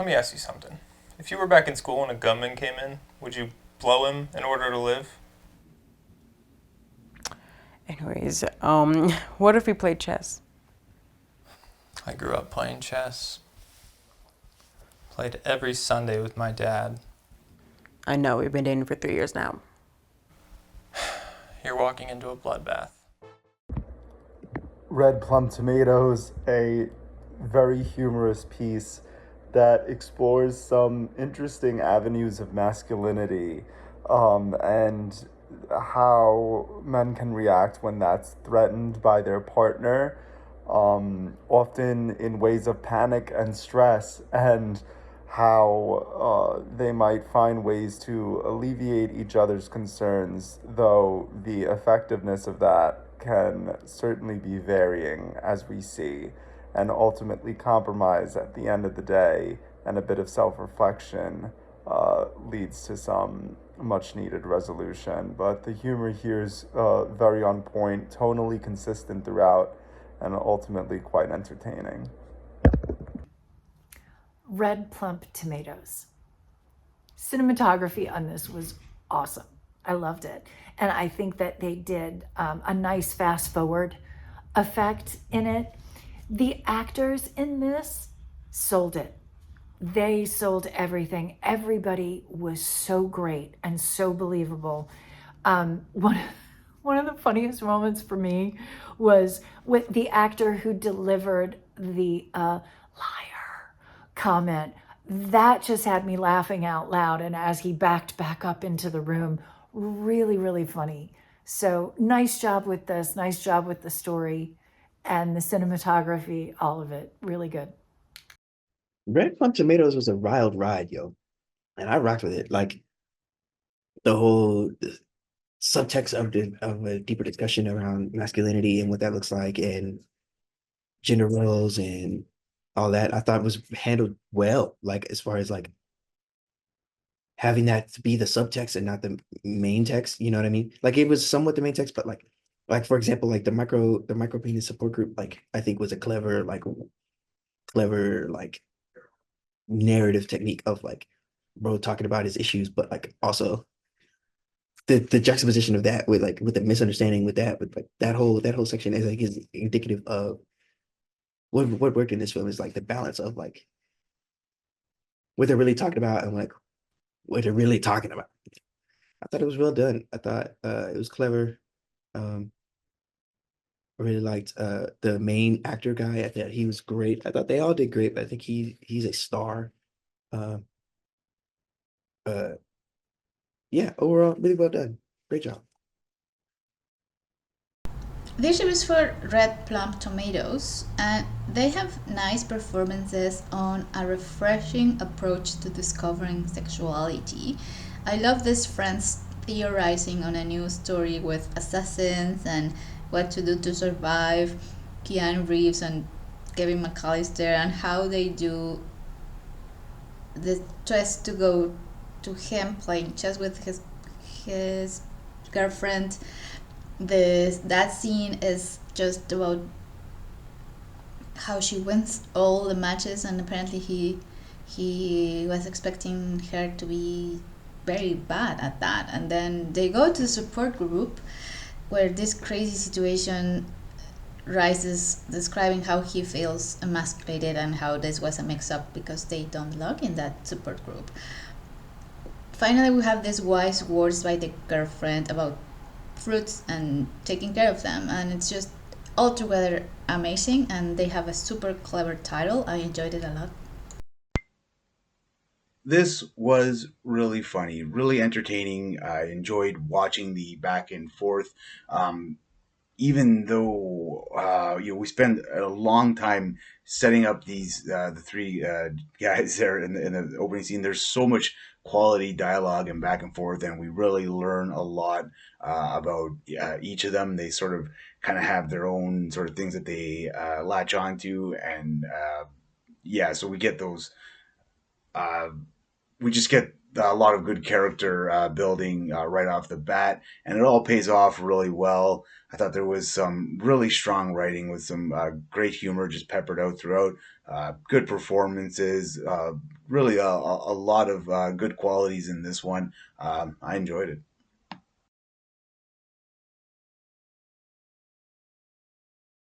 Let me ask you something. If you were back in school and a gunman came in, would you blow him in order to live? Anyways, what if we played chess? I grew up playing chess. Played every Sunday with my dad. I know, we've been dating for 3 years now. You're walking into a bloodbath. Red Plum Tomatoes, a very humorous piece that explores some interesting avenues of masculinity, and how men can react when that's threatened by their partner, often in ways of panic and stress, and how they might find ways to alleviate each other's concerns, though the effectiveness of that can certainly be varying, as we see, and ultimately compromise at the end of the day, and a bit of self reflection leads to some much needed resolution. But the humor here is very on point, tonally consistent throughout, and ultimately quite entertaining. Red Plump Tomatoes. Cinematography on this was awesome. I loved it. And I think that they did a nice fast forward effect in it. The actors in this sold it. They sold everything. Everybody was so great and so believable. One of the funniest moments for me was with the actor who delivered the liar comment. That just had me laughing out loud. And as he backed back up into the room, really, really funny. So nice job with this, nice job with the story and the cinematography, all of it. Really good. Red Plum Tomatoes was a wild ride, yo, and I rocked with it. Like the whole subtext of a deeper discussion around masculinity and what that looks like, and gender roles and all that. I thought was handled well. Like as far as like having that to be the subtext and not the main text. You know what I mean? Like it was somewhat the main text, but like for example, like the micro penis support group, like I think was a clever like narrative technique of like bro talking about his issues, but like also the juxtaposition of that with the misunderstanding with that, with like that whole section is indicative of what worked in this film is like the balance of like what they're really talking about and like what they're really talking about. I thought it was well done. I thought it was clever. Um, I really liked the main actor guy. I thought he was great. I thought they all did great, but I think he's a star. Uh, uh, yeah, overall, really well done. Great job. This is for Red Plum Tomatoes, and they have nice performances on a refreshing approach to discovering sexuality. I love these friends theorizing on a new story with assassins and what to do to survive, Keanu Reeves and Kevin McAllister, and how they do the chess to go to him playing chess with his girlfriend. That scene is just about how she wins all the matches, and apparently he was expecting her to be very bad at that, and then they go to the support group where this crazy situation rises, describing how he feels emasculated and how this was a mix-up because they don't belong in that support group. Finally, we have these wise words by the girlfriend about fruits and taking care of them, and it's just altogether amazing, and they have a super clever title. I enjoyed it a lot. This was really funny, really entertaining. I enjoyed watching the back and forth. Um, Even though we spend a long time setting up these the three guys there in the opening scene. There's so much quality dialogue and back and forth, and we really learn a lot about each of them. They sort of kind of have their own sort of things that they latch onto, and yeah, so we get those. Uh, we just get a lot of good character building right off the bat, and it all pays off really well. I thought there was some really strong writing with some great humor just peppered out throughout. Good performances, really a lot of good qualities in this one. I enjoyed it.